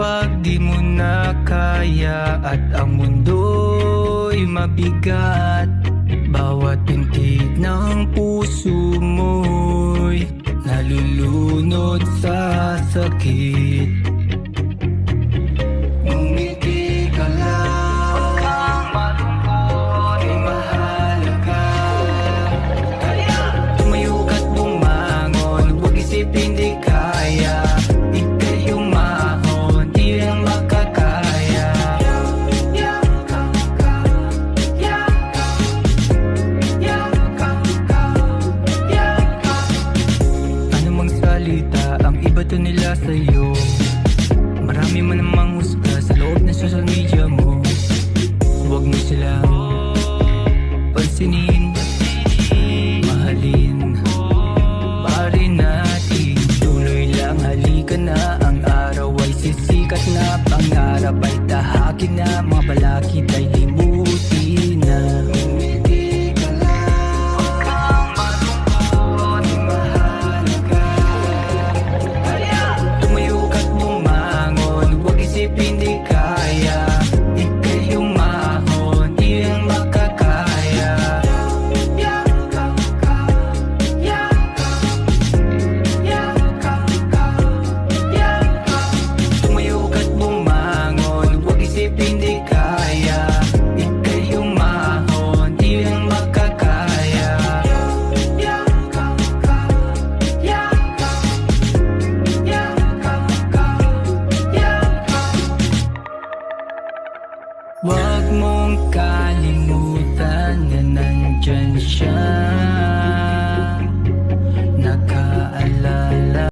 Kapag di mo na kaya at ang mundo'y mabigat, bawat pintig ng puso mo'y nalulunod sa sakit. Ngumiti ka lang, huwag kang malungkot, ay mahalaga. Tumayo ka't bumangon, huwag isipin di kaya. Ika'y umahon, di lang makakaya. Anumang salita ang ibato nila sa'yo, marami man namang husga sa loob ng social media mo. Huwag mo silang pansinin, mahalin, pari natin. Tuloy lang, halika na, ang araw ay sisikat na. Pangarap ay tahakin na, mga balakid ay limutin na. Ngumiti ka lang, huwag kang malungkot, di mahalaga. Tumayo ka't bumangon, huwag isipin di kaya. Ika'y umahon, di lang makakaya. Tumayo ka't bumangon, huwag isipin di kaya. Ika'y umahon, di lang makakaya. Huwag mong kalimutan na nandyan siya, nakaalala.